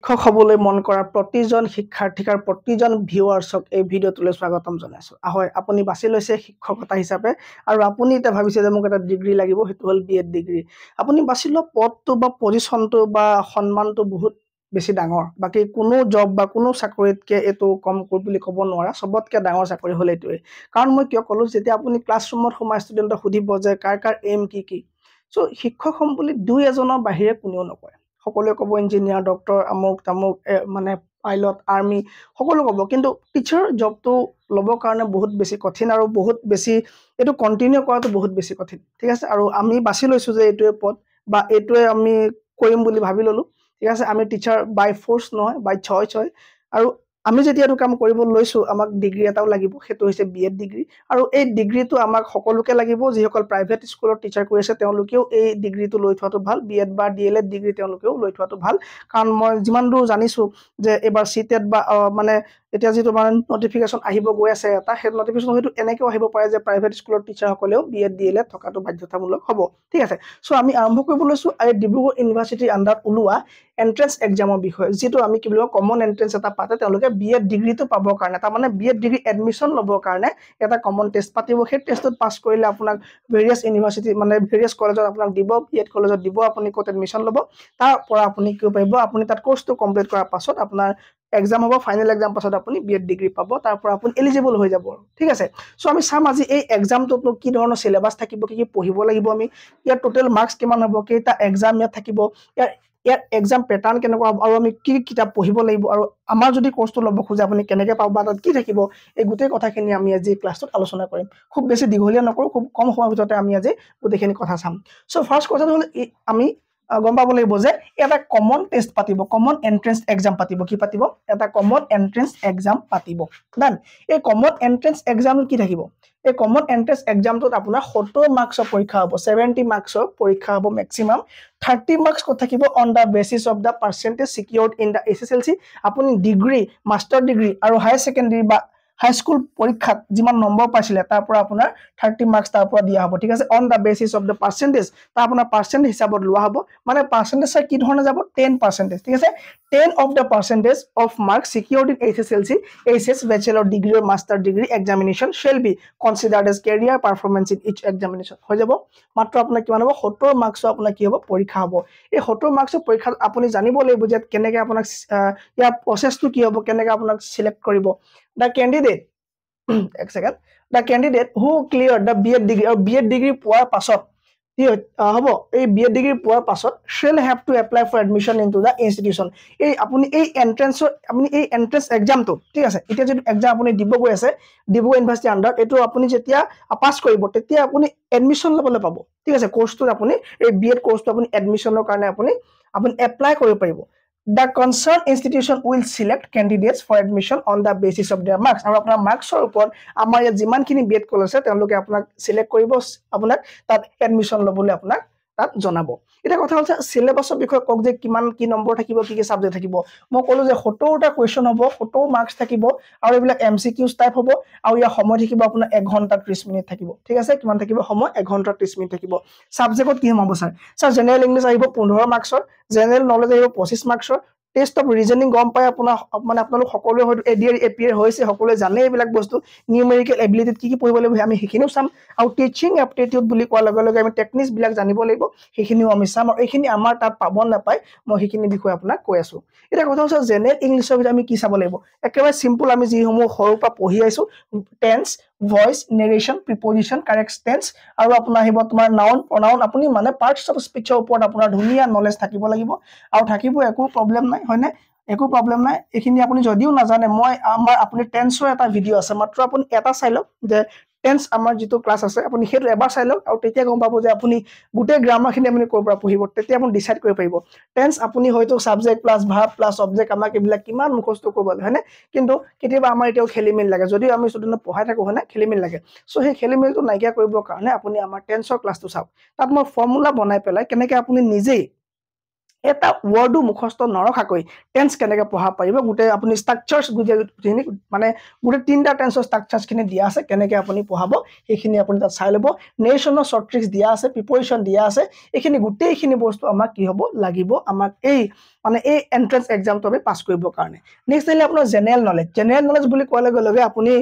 শিক্ষক হবলৈ মন কৰা প্ৰতিজন শিক্ষাৰ্থীক আৰু প্ৰতিজন ভিউৱাৰ্ছক এই ভিডিঅ'টোলৈ স্বাগতম জনাইছোঁ। হয়, আপুনি বাছি লৈছে শিক্ষকতা হিচাপে আৰু আপুনি এতিয়া ভাবিছে যে মোক এটা ডিগ্ৰী লাগিব, সেইটো হ'ল B.Ed ডিগ্ৰী। আপুনি বাছি লোৱা পদটো বা পজিশ্যনটো বা সন্মানটো বহুত বেছি ডাঙৰ। বাকী কোনো জব বা কোনো চাকৰিতকৈ এইটো কম বুলি ক'ব নোৱাৰা। চবতকৈ ডাঙৰ চাকৰি হ'ল এইটোৱে। কাৰণ মই কিয় ক'লোঁ, যেতিয়া আপুনি ক্লাছৰুমত সোমাই ষ্টুডেণ্টক সুধিব যে কাৰ এইম কি চ' শিক্ষক হ'ম বুলি দুই এজনৰ বাহিৰে কোনেও নকয়। সকলোৱে ক'ব ইঞ্জিনিয়াৰ, ডক্টৰ, আমুক তামুক, মানে পাইলট, আৰ্মি, সকলো ক'ব। কিন্তু টিচাৰ জবটো ল'বৰ কাৰণে বহুত বেছি কঠিন আৰু বহুত বেছি এইটো কণ্টিনিউ কৰাটো বহুত বেছি কঠিন। ঠিক আছে, আৰু আমি বাছি লৈছোঁ যে এইটোৱে পদ বা এইটোৱে আমি কৰিম বুলি ভাবি ল'লোঁ। ঠিক আছে, আমি টিচাৰ বাই ফ'ৰ্চ নহয়, বাই চইচ হয়। আৰু আমি যেতিয়া এইটো কাম কৰিব লৈছোঁ, আমাক ডিগ্ৰী এটাও লাগিব, সেইটো হৈছে B.Ed ডিগ্ৰী। আৰু এই ডিগ্ৰীটো আমাক সকলোকে লাগিব। যিসকল প্ৰাইভেট স্কুলত টিচাৰ কৰি আছে তেওঁলোকেও এই ডিগ্ৰীটো লৈ থোৱাটো ভাল। B.Ed বা DLED ডিগ্ৰী তেওঁলোকেও লৈ থোৱাটো ভাল। কাৰণ মই যিমান দূৰ জানিছোঁ যে এইবাৰ CTET বা মানে এতিয়া যিটো মানে নটিফিকেশ্যন আহিব গৈ আছে এটা, সেই নটিফিকেশ্যন হয়তো এনেকৈও আহিব পাৰে যে প্ৰাইভেট স্কুলৰ টিচাৰসকলেও B.Ed DLED থকাটো বাধ্যতামূলক হ'ব। ঠিক আছে, চ' আমি আৰম্ভ কৰিব লৈছোঁ এই ডিব্ৰুগড় ইউনিভাৰ্চিটিৰ আণ্ডাৰত ওলোৱা এণ্ট্ৰেন্স এক্সামৰ বিষয়ে, যিটো আমি কি বুলি কওঁ কমন এণ্ট্ৰেন্স এটা পাতে তেওঁলোকে B.Ed ডিগ্ৰীটো পাবৰ কাৰণে, তাৰমানে B.Ed ডিগ্ৰী এডমিশ্যন ল'বৰ কাৰণে এটা কমন টেষ্ট পাতিব। সেই টেষ্টত পাছ কৰিলে আপোনাক ভেৰিয়াছ ইউনিভাৰ্চিটি মানে ভেৰিয়াছ কলেজত আপোনাক দিব, B.Ed কলেজত দিব, আপুনি ক'ত এডমিশ্যন ল'ব। তাৰ পৰা আপুনি কি পাৰিব, আপুনি তাত কোৰ্চটো কমপ্লিট কৰাৰ পাছত আপোনাৰ এক্সাম হ'ব, ফাইনেল এক্সাম পাছত আপুনি B.Ed ডিগ্ৰী পাব, তাৰ পৰা আপুনি এলিজিবল হৈ যাব। ঠিক আছে, চ' আমি চাম আজি এই এক্সামটোতনো কি ধৰণৰ চিলেবাছ থাকিব, কি পঢ়িব লাগিব আমি, ইয়াৰ টোটেল মাৰ্কছ কিমান হ'ব, কেইটা এক্সাম ইয়াত থাকিব, ইয়াৰ এক্সাম পেটাৰ্ণ কেনেকুৱা হ'ব, আৰু আমি কি কিতাপ পঢ়িব লাগিব, আৰু আমাৰ যদি কোৰ্চটো ল'ব খোজে আপুনি কেনেকৈ পাব বা তাত কি থাকিব, এই গোটেই কথাখিনি আমি আজি ক্লাছটোত আলোচনা কৰিম। খুব বেছি দীঘলীয়া নকৰোঁ, খুব কম সময়ৰ ভিতৰতে আমি আজি গোটেইখিনি কথা চাম। চ' ফাৰ্ষ্ট কথাটো হ'ল আমি গম পাব লাগিব যে এটা কমন টেষ্ট পাতিব, কমন এণ্ট্ৰেন্স এক্সাম পাতিব। কি পাতিব? এটা কমন এণ্ট্ৰেন্স এক্সাম পাতিব। ডান। এই কমন এণ্ট্ৰেন্স এক্সামত কি থাকিব? এই কমন এণ্ট্ৰেন্স এক্সামটোত আপোনাৰ 70 মাৰ্কছৰ পৰীক্ষা হ'ব, 70 মাৰ্কছৰ পৰীক্ষা হ'ব মেক্সিমাম। 30 মাৰ্কছ ক'ত থাকিব? On the basis of the percentage secured in the SSLC। আপুনি ডিগ্ৰী, মাষ্টাৰ ডিগ্ৰী আৰু হায়াৰ ছেকেণ্ডেৰী বা হাইস্কুল পৰীক্ষাত যিমান নম্বৰ পাইছিলে তাৰ পৰা আপোনাৰ 30 মাৰ্কছ তাৰ পৰা দিয়া হ'ব। ঠিক আছে, on the basis of the percentage, তাৰ আপোনাৰ পাৰ্চেণ্টেজ হিচাপত লোৱা হ'ব। মানে পাৰ্চেণ্টেজ কি ধৰণে যাব? 10%। ঠিক আছে, 10 of the percentage of marks secured in SSLC, HS bachelor degree or master degree examination shall be considered as career performance in each examination। হৈ যাব, মাত্ৰ আপোনাৰ কিমান হ'ব? 70 মাৰ্কছৰ আপোনাৰ কি হ'ব? পৰীক্ষা হ'ব। এই 70 মাৰ্কছৰ পৰীক্ষাত আপুনি জানিব লাগিব যে কেনেকৈ আপোনাক ইয়াৰ প্ৰচেছটো কি হ'ব, কেনেকৈ আপোনাক চিলেক্ট কৰিব। দ্য কেণ্ডিডেট এক second, the candidate who clear the B.Ed degree, আৰু B.Ed ডিগ্ৰী পোৱাৰ পাছত কি হ'ব, এই B.Ed ডিগ্ৰী পোৱাৰ পাছত shall have to apply for admission in to the institution. আপুনি এই এণ্ট্ৰেন্স এক্সামটো, ঠিক আছে, এতিয়া যিটো এক্সাম আপুনি দিব গৈ আছে ডিব্ৰুগড় ইউনিভাৰ্চিটিৰ আণ্ডাৰত, এইটো আপুনি যেতিয়া পাছ কৰিব তেতিয়া আপুনি এডমিশ্যন ল'বলৈ পাব। ঠিক আছে, কোৰ্চটোত আপুনি এই B.Ed কোৰ্চটো আপুনি এডমিশ্যনৰ কাৰণে আপুনি এপ্লাই কৰিব পাৰিব। The concerned institution will select candidates for admission on the basis of their marks। আৰু আপোনাৰ মাৰ্কছৰ ওপৰত আমাৰ ইয়াত যিমানখিনি B.Ed কলেজ আছে তেওঁলোকে আপোনাক চিলেক্ট কৰিব, আপোনাক তাত এডমিশ্যন ল'বলৈ আপোনাক তাত জনাব। এতিয়া কথা হ'ল যে চিলেবাছৰ বিষয়ে কওক যে কিমান কি নম্বৰ থাকিব, কি কি ছাবজেক্ট থাকিব। মই ক'লোঁ যে 70টা কুৱেশ্যন হ'ব, 70 মাৰ্কছ থাকিব, আৰু এইবিলাক MCQs টাইপ হ'ব, আৰু ইয়াৰ সময় থাকিব আপোনাৰ 1 ঘণ্টা 30 মিনিট থাকিব। ঠিক আছে, কিমান থাকিব সময়? 1 ঘণ্টা 30 মিনিট থাকিব। ছাবজেক্টত কি সোমাব ছাৰ? জেনেৰেল ইংলিছ আহিব 15 মাৰ্কছৰ, জেনেৰেল নলেজ আহিব 25 মাৰ্কছৰ, টেষ্ট অফ ৰিজনিং গম পাই আপোনালোক সকলোৱে হয়তো ADR APR হৈছে, সকলোৱে জানে এইবিলাক বস্তু। নিউমেৰিকেল এবিলিটিত কি পঢ়িব লাগিব আমি সেইখিনিও চাম, আৰু টিচিং এপ্টিটিউড বুলি কোৱাৰ লগে লগে আমি টেকনিকছবিলাক জানিব লাগিব, সেইখিনিও আমি চাম, আৰু এইখিনি আমাৰ তাত পাব নাপায় মই সেইখিনি বিষয়ে আপোনাক কৈ আছোঁ। এতিয়া কথা হৈছে জেনেৰেল ইংলিছৰ ভিতৰত আমি কি চাব লাগিব? একেবাৰে চিম্পল, আমি যিসমূহ সৰুৰ পৰা পঢ়ি আহিছোঁ, tense, voice, narration, preposition, correct tense, আৰু আপোনাৰ আহিব তোমাৰ নাউন, প্ৰনাউন। আপুনি মানে পাৰ্টছ অফ স্পীচৰ ওপৰত আপোনাৰ ধুনীয়া নলেজ থাকিব লাগিব, আৰু থাকিব, একো প্ৰব্লেম নাই, হয়নে? একো প্ৰব্লেম নাই। এইখিনি আপুনি যদিও নাজানে, আপুনি টেন্সৰ এটা ভিডিঅ' আছে, মাত্ৰ আপুনি এটা চাই লওক যে টেন্স আমাৰ যিটো ক্লাছ আছে আপুনি সেইটো এবাৰ চাই লওক, আৰু তেতিয়া গম পাব যে আপুনি গোটেই গ্ৰামাৰখিনি আপুনি ক'ৰ পৰা পঢ়িব, তেতিয়া আপুনি ডিচাইড কৰিব পাৰিব। টেন্স আপুনি হয়তো subject plus verb plus object আমাক এইবিলাক কিমান মুখস্থ কৰিব লাগে, হয়নে? কিন্তু কেতিয়াবা আমাৰ এতিয়াও খেলিমেলি লাগে, যদিও আমি ষ্টুডেণ্টক পঢ়াই থাকোঁ, হয়নে? খেলিমেলি লাগে। চ' সেই খেলিমেলিটো নাইকিয়া কৰিবৰ কাৰণে আপুনি আমাৰ টেন্সৰ ক্লাছটো চাওক। তাত মই ফৰ্মুলা বনাই পেলাই কেনেকৈ আপুনি নিজেই এটা ৱৰ্ডো মুখস্থ নৰখাকৈ টেন্স কেনেকৈ পঢ়াব পাৰিব গোটেই আপুনি ষ্ট্ৰাকচাৰ্ছ মানে গোটেই 3টা টেন্সৰ ষ্ট্ৰাকচাৰ্ছখিনি দিয়া আছে কেনেকৈ আপুনি পঢ়াব সেইখিনি আপুনি তাত চাই ল'ব নেৰেশ্যনৰ শ্বৰ্ট ট্ৰিক্স দিয়া আছে প্ৰিপ'জিশ্যন দিয়া আছে এইখিনি গোটেইখিনি বস্তু আমাক কি হ'ব লাগিব আমাক এই এন্ট্ৰেন্স এক্সামটো আমি পাছ কৰিবৰ কাৰণে নেক্সট আহিলে আপোনাৰ জেনেৰেল নলেজ বুলি কোৱাৰ লগে লগে আপুনি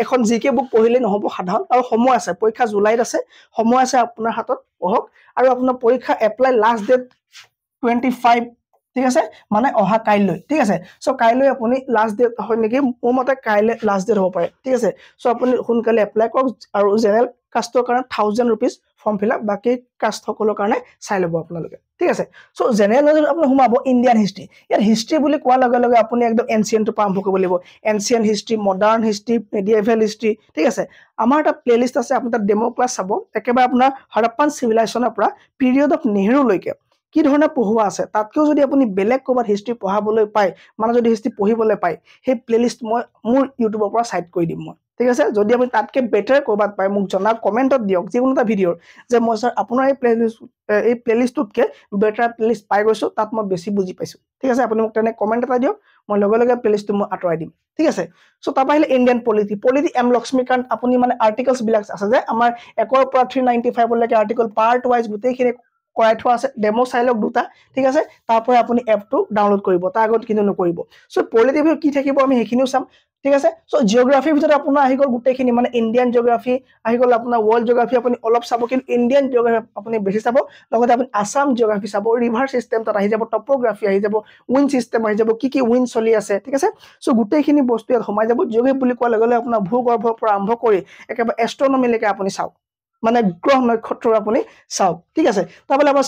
এখন জিকে বুক পঢ়িলে নহ'ব সাধাৰণ আৰু সময় আছে পৰীক্ষা জুলাইত আছে সময় আছে আপোনাৰ হাতত পঢ়ক আৰু আপোনাৰ পৰীক্ষা এপ্লাই লাষ্ট ডেট 25 ঠিক আছে মানে অহা কাইলৈ ঠিক আছে সো কাইলৈ আপুনি লাষ্ট ডেট হয় নেকি মোৰ মতে কাইলৈ লাষ্ট ডেট হ'ব পাৰে ঠিক আছে সো আপুনি সোনকালে এপ্লাই কৰক আৰু জেনেৰেল কাষ্টৰ কাৰণে 1000 rupees ফৰ্ম ফিল আপ বাকি কাষ্ট সকলৰ কাৰণে চাই ল'ব আপোনালোকে ঠিক আছে সো জেনেৰেল নলেজ আপুনি সোমাব ইণ্ডিয়ান হিষ্ট্ৰী ইয়াৰ হিষ্ট্ৰী বুলি কোৱাৰ লগে লগে আপুনি একদম এনচিয়েন্টৰ পৰা আৰম্ভ কৰিব লাগিব ancient history modern history medieval history ঠিক আছে আমাৰ এটা প্লেলিষ্ট আছে আপুনি তাত ডেমো ক্লাছ চাব একেবাৰে আপোনাৰ হৰপ্পান চিভিলাইজেশ্যনৰ পৰা পিৰিয়ড অফ নেহৰুলৈকে কি ধৰণে পঢ়ুৱা আছে তাতকেও যদি আপুনি বেলেগ ক'ৰবাত হিষ্ট্ৰী পঢ়াবলৈ পায় মানে যদি হিষ্ট্ৰী পঢ়িবলৈ পায় সেই প্লেলিষ্ট মই মোৰ ইউটিউবৰ পৰা চাইড কৰি দিম মই ঠিক আছে যদি আপুনি তাতকে বেটাৰ ক'ৰবাত পায় মোক জনাওক কমেণ্টত দিয়ক যিকোনো এটা ভিডিঅ'ৰ যে মই স্যাৰ আপোনাৰ এই প্লেলিষ্টটোতকে বেটাৰ প্লেলিষ্ট পাই গৈছো তাত মই বেছি বুজি পাইছো ঠিক আছে আপুনি মোক তেনে কমেণ্ট এটা দিয়ক মই লগে লগে প্লেলিষ্টটো মই আঁতৰাই দিম ঠিক আছে সো তাৰপৰা আহিলে ইণ্ডিয়ান পলিটি এম লক্ষ্মীকান্ত আপুনি মানে আৰ্টিকলছ বিলাক আছে যে আমাৰ 1 পৰা 395 লৈকে আৰ্টিকল পাৰ্ট ৱাইজ গোটেইখিনি কৰাই থোৱা আছে ডেমো চাই লওক দুটা ঠিক আছে তাৰপৰা আপুনি এপটো ডাউনলোড কৰিব তাৰ আগত কিন্তু নকৰিব সো পলিটি কি থাকিব আমি সেইখিনিও চাম ঠিক আছে সো জিওগ্ৰাফিৰ ভিতৰত আপোনাৰ আহি গ'ল গোটেইখিনি মানে ইণ্ডিয়ান জিওগ্ৰাফি আহি গ'ল আপোনাৰ ৱৰ্ল্ড জিওগ্ৰাফি আপুনি অলপ চাব কিন্তু ইণ্ডিয়ান জিওগ্ৰাফি আপুনি বেছি চাব লগতে আপুনি আসাম জিওগ্ৰাফি চাব ৰিভাৰ সিস্টেম তাত আহি যাব টপোগ্ৰাফি আহি যাব উইণ্ড সিস্টেম আহি যাব কি উইণ্ড চলি আছে ঠিক আছে সো গোটেইখিনি বস্তু ইয়াত সোমাই যাব জিওগ্ৰাফি বুলি কোৱাৰ লগে লগে আপোনাৰ ভূগৰ্ভৰ পৰা আৰম্ভ কৰি একেবাৰে এষ্ট্ৰনমিলৈকে আপুনি চাওক মানে গ্ৰহ নক্ষত্ৰ আপুনি চাওক ঠিক আছে তাহলে আমাৰ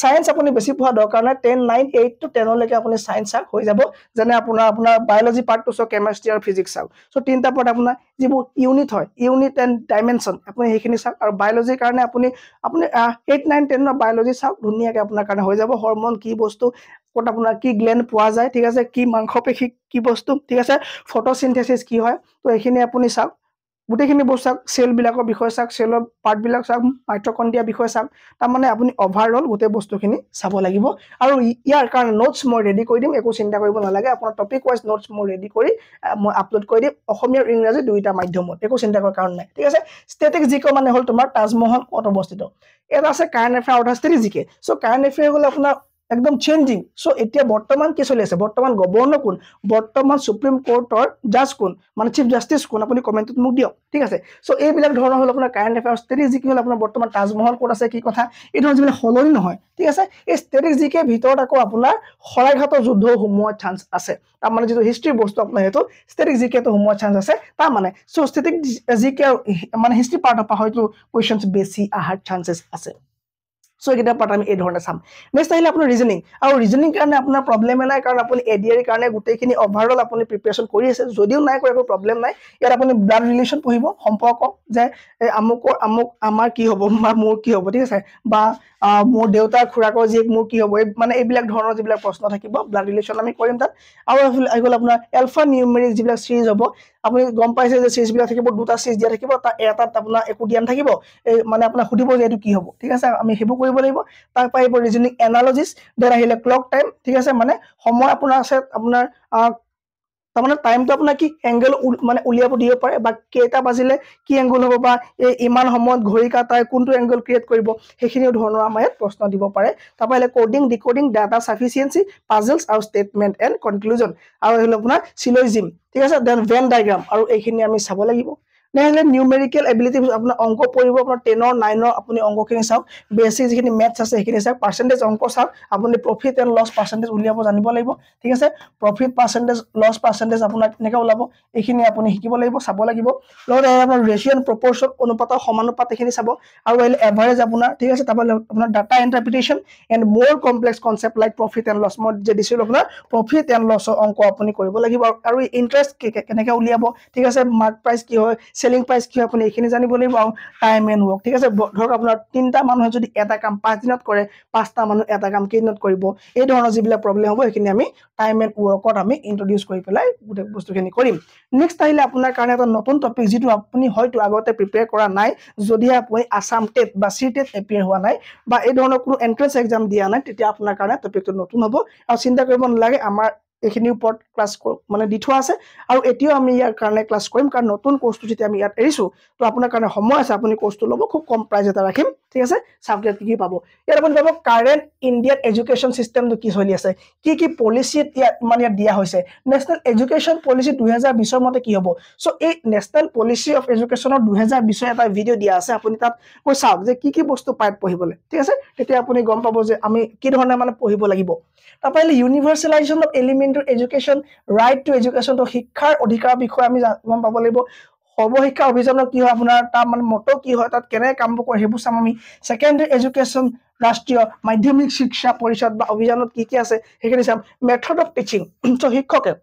সায়েন্স আপুনি বেছি পঢ়া দৰকাৰ নাই 10 9 8 to 10 লৈকে আপুনি সায়েন্স চাওক হৈ যাব যেনে আপোনাৰ বায়োলজি পাৰ্টটো চাওক কেমিষ্ট্ৰি আৰু ফিজিক্স চাওক সো তিনটা পাৰ্ট আপোনাৰ যিবোৰ ইউনিট হয় ইউনিট এণ্ড ডাইমেনশ্যন আপুনি সেইখিনি চাওক আৰু বায়োলজিৰ কাৰণে আপুনি 8 9 10 ৰ বায়োলজি চাওক ধুনীয়াকৈ আপোনাৰ কাৰণে হৈ যাব হৰমন কি বস্তু ক'ত আপোনাৰ কি গ্লেন্ড পোৱা যায় ঠিক আছে কি মাংসপেশী কি বস্তু ঠিক আছে ফটোচিনথেসিস কি হয় তো এইখিনি আপুনি চাওক গোটেইখিনি বস্তু চাওক সেল বিলাকৰ বিষয়ে চাওক সেলৰ পাৰ্ট বিলাক চাওক মাইটকন্ড্ৰিয়া বিষয়ে চাওক তাৰ মানে আপুনি ওভাৰঅল গোটেই বস্তুখিনি চাব লাগিব আৰু ইয়াৰ কাৰণে নোটছ মই ৰেডি কৰি দিম একো চিন্তা কৰিব নালাগে আপোনাৰ টপিক ওয়াইজ নোটছ মই ৰেডি কৰি মই আপলোড কৰি দিম অসমীয়া আৰু ইংৰাজী দুইটা মাধ্যমত একো চিন্তা কৰাৰ কাৰণ নাই ঠিক আছে ষ্টেটিক জিকে মানে হ'ল তোমাৰ তাজমহল ক'ত অৱস্থিত এটা আছে কাৰেণ্ট এফেয়াৰ আৰু ষ্টেটিক জিকে সো কাৰেণ্ট এফেয়াৰ হ'ল আপোনাৰ একদম চেঞ্জিং সো এতিয়া বৰ্তমান কি চলি আছে বৰ্তমান গভৰ্ণৰ কোন বৰ্তমান সুপ্ৰিম কোৰ্টৰ জাজ কোন মানে চিফ জাস্টিস কোন আপুনি কমেন্টত মোক দিয়ক ঠিক আছে সো এইবিলাক ধৰণৰ হ'ল আপোনাৰ কাৰেণ্ট এফেয়াৰ ষ্টেটিক জিকে হ'ল আপোনাৰ বৰ্তমান তাজমহল ক'ত আছে কি কথা এই ধৰণৰ যিবিলাক সলনি নহয় ঠিক আছে এই ষ্টেটিক জিকে ভিতৰত আকৌ আপোনাৰ শৰাইঘাটৰ যুদ্ধ হোমোৱাৰ চান্স আছে তাৰ মানে যিটো হিষ্ট্ৰী বস্তু আপোনাৰ হেতু ষ্টেটিক জিকেটো হোমোৱাৰ চান্স আছে তাৰ মানে সো ষ্টেটিক জিকে মানে হিষ্ট্ৰী পাৰ্টৰ পৰা হয়তো কোৱেশ্চনছ বেছি আহাৰ চান্সেছ আছে সো এটা পাৰ্ট আমি এই ধৰণে চাম নেক্সট আহিলে আপোনাৰ ৰিজনিং আৰু ৰিজনিং কাৰণে আপোনাৰ প্ৰবলেম নাই কাৰণ আপুনি এডিআৰ কাৰণে গোটেইখিনি ওভাৰঅল আপুনি প্ৰিপাৰেচন কৰি আছে যদিও নাই কৰে একো প্ৰবলেম নাই ইয়াত আপুনি ব্লাড ৰিলেশ্যন পঢ়িব সম্পৰ্ক যে আমুক আমাৰ কি হ'ব বা মোৰ কি হ'ব ঠিক আছে বা মোৰ দেউতাৰ খুৰাকৰ জীয়েক মোৰ কি হ'ব মানে এইবিলাক ধৰণৰ যিবিলাক প্ৰশ্ন থাকিব ব্লাড ৰিলেশ্যন আমি কৰিম তাত আৰু আহি গ'ল আপোনাৰ এলফা নিউমেৰিক যিবিলাক সিৰিজ হ'ব আপুনি গম পাইছে যে সিৰিজ বিলাক থাকিব দুটা সিৰিজ দিয়া থাকিব তাৰ এটাত আপোনাৰ একো দিয়া থাকিব এই মানে আপোনাৰ সুধিব যে এইটো কি হ'ব ঠিক আছে আমি হেবু কৰিব লাগিব তাৰ পাইব ৰিজনিং এনালজিস দেন আহিলে ক্লক টাইম ঠিক আছে মানে সময় আপোনাৰ আছে আপোনাৰ তাৰমানে টাইমটো আপোনাৰ কি এংগেল মানে উলিয়াব দিব পাৰে বা কেইটা বাজিলে কি এংগল হ'ব বা এই ইমান সময়ত ঘড়ী কাটাই কোনটো এংগল ক্ৰিয়েট কৰিব সেইখিনিও ধৰণৰ আমাৰ ইয়াত প্ৰশ্ন দিব পাৰে তাৰ পাইলে coding decoding data sufficiency puzzles আৰু ষ্টেটমেন্ট এণ্ড কনক্লুজন আৰু আহিলে আপোনাৰ সিলোজিম ঠিক আছে দেন ভেন ডায়াগ্ৰাম আৰু এইখিনি আমি চাব লাগিব নেহলে নিউমেৰিকেল এবিলিটি আপোনাৰ অংক পঢ়িব আপোনাৰ 10 ৰ 9 ৰ আপুনি অংকখিনি চাওক বেসিক যিখিনি ম্যাথছ আছে সেইখিনি চাওক পাৰ্সেন্টেজ অংক চাওক আপুনি প্ৰফিট এণ্ড লছ পাৰ্সেন্টেজ উলিয়াব জানিব লাগিব ঠিক আছে প্ৰফিট পাৰ্সেন্টেজ লছ পাৰ্সেন্টেজ আপোনাৰ কেনেকৈ ওলাব এইখিনি আপুনি শিকিব লাগিব চাব লাগিব লগতে আপোনাৰ ৰেশিও প্ৰপৰচন অনুপাত সমানুপাত এইখিনি চাব আৰু আহিলে এভাৰেজ আপোনাৰ ঠিক আছে তাৰপৰা আপোনাৰ data interpretation and more complex concept like profit and loss মই যে দিছিলো আপোনাৰ প্ৰফিট এণ্ড লছৰ অংক আপুনি কৰিব লাগিব আৰু ইন্টাৰেষ্ট কেনেকৈ উলিয়াব ঠিক আছে মাৰ্ক প্ৰাইস কি হয় সেলিং প্ৰাইচ কি আপুনি এইখিনি জানিব লাগিব আৰু টাইম এণ্ড ৱৰ্ক ঠিক আছে ধৰক আপোনাৰ 3টা মানুহে যদি এটা কাম 5 দিনত কৰে 5টা মানুহ এটা কাম কেইদিনত কৰিব এই ধৰণৰ যিবিলাক প্ৰবলেম হ'ব এইখিনি আমি টাইম এণ্ড ৱৰ্কত আমি ইন্ট্ৰোডিউস কৰি পেলাই গোটেই বস্তুখিনি কৰিম নেক্সট আহিলে আপোনাৰ কাৰণে এটা নতুন টপিক যেটো আপুনি হয়তো আগতে প্ৰিপেয়াৰ কৰা নাই যদি আপুনি আসাম টেট বা সি টেট এপিয়াৰ হোৱা নাই বা এই ধৰণৰ কোনো এন্ট্ৰেন্স এক্সাম দিয়া নাই তেতিয়া আপোনাৰ কাৰণে টপিকটো নতুন হ'ব আৰু চিন্তা কৰিব নালাগে আমাৰ এইখিনি ওপৰত ক্লাস মানে দি থোৱা আছে আৰু এতিয়াও আমি ইয়াৰ কাৰণে ক্লাস কৰিম কাৰণ নতুন কোৰ্সটো যেতিয়া আমি ইয়াত এৰিছো তো আপোনাৰ কাৰণে সময় আছে আপুনি কোৰ্সটো ল'ব খুব কম প্ৰাইস এটা ৰাখিম ঠিক আছে সাবজেক্ট কি পাব ইয়াত আপুনি পাব কারেন্ট ইন্ডিয়ান এডুকেশন সিস্টেমটো কি চলি আছে কি পলিসি মানে দিয়া হৈছে ন্যাশনাল এডুকেশন পলিসি 2020 ৰ মতে কি হ'ব সো এই ন্যাশনাল পলিসি অফ এডুকেশনৰ 2020 ৰ এটা ভিডিও দিয়া আছে আপুনি তাত কৈ চাওক যে কি বস্তু পায় পঢ়িবলৈ ঠিক আছে তেতিয়া আপুনি গম পাব যে আমি কি ধৰণে মানে পঢ়িব লাগিব তাপাইলে universalization of elementary education right to education তো শিক্ষাৰ অধিকাৰ বিষয় আমি গম পাব লাগিব সৰ্বশিক্ষা অভিযানৰ কি হয় আপোনাৰ তাৰ মানে মটো কি হয় তাত কেনে কামবোৰ কৰে হেবু চাম আমি সেকেন্ডাৰী এডুকেশন ৰাষ্ট্ৰীয় মাধ্যমিক শিক্ষা পৰিষদ বা অভিযানত কি আছে হেখিনি চাম মেথড অফ টিচিং তো শিক্ষকে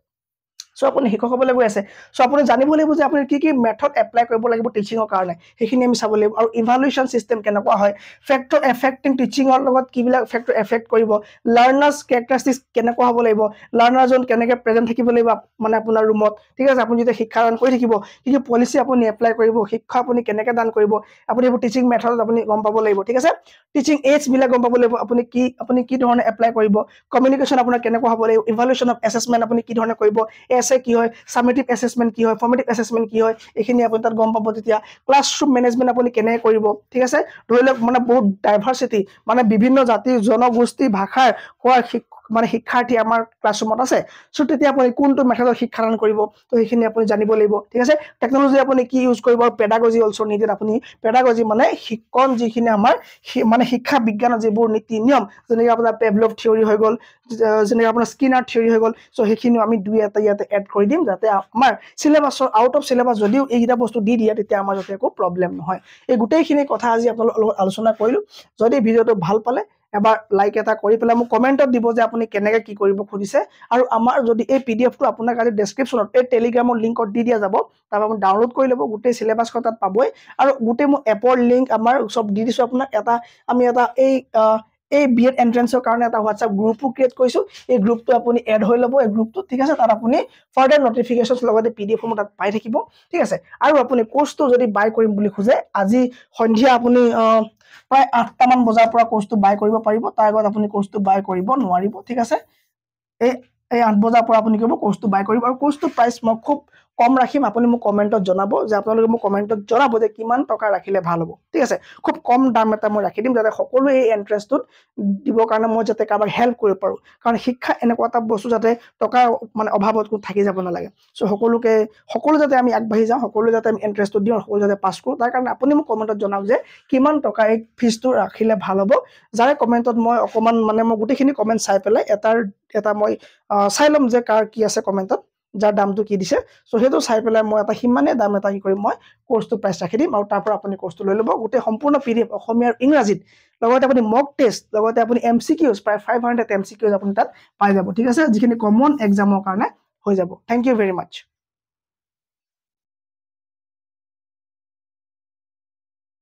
সো আপুনি শিক্ষক হ'বলৈ গৈ আছে সো আপুনি জানিব লাগিব যে আপুনি কি মেথড এপ্লাই কৰিব লাগিব টিচিংৰ কাৰণে হেখিনি আমি চাব লাগিব আৰু ইভালুয়েশন সিস্টেম কেনেকুৱা হয় ফ্যাক্টৰ এফেক্টিং টিচিংৰ লগত কিবিলাক ফ্যাক্টৰ এফেক্ট কৰিব লাৰ্নাৰ্স ক্যাৰেক্টাৰিস্টিক্স কেনেকুৱা হ'ব লাগিব লাৰ্নাৰজন কেনেকৈ প্ৰেজেন্ট থাকিব লাগিব মানে আপোনাৰ ৰুমত ঠিক আছে আপুনি যেতিয়া শিক্ষা দান কৰি থাকিব কি পলিসি আপুনি এপ্লাই কৰিব শিক্ষা আপুনি কেনেকৈ দান কৰিব আপুনি এই টিচিং মেথড আপুনি গম পাব লাগিব ঠিক আছে টিচিং এইডছ বিলা গম পাব লাগিব আপুনি কি ধৰণে এপ্লাই কৰিব কমিউনিকেশন আপোনাৰ কেনেকুৱা হ'ব লাগিব ইভালুয়েশন অফ এসেসমেন্ট আপুনি কি ধৰণে কৰিব এসে কি হয় সামেটিভ এসেসমেন্ট কি হয় ফৰ্মেটিভ এসেসমেন্ট কি হয় এখিনি আপুনি তাত গম পাব তেতিয়া ক্লাসৰুম ম্যানেজমেন্ট আপুনি কেনে কৰিব ঠিক আছে ধৰিলক মানে বহুত ডাইভাৰ্সিটি মানে বিভিন্ন জাতি জনগোষ্ঠী ভাষাৰ কোৱা মানে শিক্ষাৰ্থী আমাৰ ক্লাসৰুমত আছে সো তেতিয়া আপুনি কোনটো মেথডত শিক্ষাদান কৰিব তো হেখিনি আপুনি জানিব লাগিব ঠিক আছে টেকনলজি আপুনি কি ইউজ কৰিব পেডাগজি অলসো নিডেড আপুনি পেডাগজি মানে শিক্ষণ যিখিনি আমাৰ মানে শিক্ষা বিজ্ঞানৰ যিবোৰ নীতি নিয়ম যেনে আপোনাৰ পেভলভ থিওৰি হৈ গল যেনে আপোনাৰ স্কিনাৰ থিওৰি হৈ গল সো হেখিনি আমি দুই এটা ইয়াতে এড কৰি দিম যাতে আমাৰ সিলেবাসৰ আউট অফ সিলেবাস যদিও এইটা বস্তু দি দিয়া তেতিয়া আমাৰ যাতে একো প্ৰবলেম নহয় এই গোটেইখিনি কথা আজি আপোনালোকৰ লগত আলোচনা কৰিলো যদি ভিডিওটো ভাল পালে এবাৰ লাইক এটা কৰি পেলাই মোক কমেন্টত দিব যে আপুনি কেনেকৈ কি কৰিব খুজিছে আৰু আমাৰ যদি এই পিডিএফটো আপোনাৰ কালি ডেসক্ৰিপচনত এই টেলিগ্ৰামৰ লিংকত দি দিয়া যাব তাৰ আপুনি ডাউনলোড কৰি ল'ব গোটেই সিলেবাস তাত পাবই আৰু গোটেই মোৰ এপৰ লিংক আমাৰ সব দি দিছো আপোনাক এটা আমি এটা এই বিএড এন্ট্ৰেন্সৰ কাৰণে এটা WhatsApp গ্ৰুপো ক্ৰিয়েট কৰিছো এই গ্ৰুপটো আপুনি এড হৈ ল'ব এই গ্ৰুপটো ঠিক আছে তাত আপুনি ফাৰ্দাৰ নটিফিকেশনছ লগতে পিডিএফ সমূহ তাত পাই থাকিব ঠিক আছে আৰু আপুনি কোৰ্সটো যদি বাই কৰিম বুলি খুজে আজি সন্ধিয়া আপুনি প্ৰায় 8টা মান বজাৰ পৰা কোৰ্সটো বাই কৰিব পাৰিব তাৰ আগত আপুনি কোৰ্সটো বাই কৰিব নোৱাৰিব ঠিক আছে এই 8 বজাৰ পৰা আপুনি কৰিব কোৰ্সটো বাই কৰিব আৰু কোৰ্সটো প্ৰাইস মই খুব কম ৰাখিম আপুনি মোক কমেন্টত জনাব যে আপোনালোকে মোক কমেন্টত জনাব যে কিমান টকা ৰাখিলে ভাল হ'ব ঠিক আছে খুব কম দাম এটা মই ৰাখি দিম যাতে সকলো এই এন্ট্ৰেন্সটোত দিবৰ কাৰণে মই যাতে কাবাক হেল্প কৰিব পাৰো কাৰণ শিক্ষা এনেকুৱা এটা বস্তু যাতে টকা মানে অভাৱত কোনো থাকি যাব নালাগে সো সকলো যাতে আমি আগবাঢ়ি যাওঁ সকলো যাতে আমি এন্ট্ৰেন্সটো দিওঁ সকলো যাতে পাস কৰোঁ তাৰ কাৰণে আপুনি মোক কমেন্টত জনাওক যে কিমান টকা এই ফিজটো ৰাখিলে ভাল হ'ব যাৰে কমেন্টত মই অকমান মানে মই গোটেইখিনি কমেন্ট চাই পেলাই এটা মই চাই লম যে কাৰ কি আছে কমেন্টত যাৰ দামটো কি দিছে সো হেতু চাই পেলাই মই এটা হিমানে দাম এটা কি কৰিম মই কোৰ্সটো প্ৰাইস ৰাখি দিম আৰু তাৰ পৰা আপুনি কোৰ্সটো লৈ ল'ব গোটেই সম্পূৰ্ণ পিডিএফ অসমীয়া আৰু ইংৰাজীত লগতে আপুনি মক টেষ্ট লগতে আপুনি এমসিকিউজ প্ৰায় 500 এমসিকিউজ আপুনি তাত পাই যাব ঠিক আছে যিখিনি কমন এক্সামৰ কাৰণে হৈ যাব থ্যাংক ইউ ভেৰি মাচ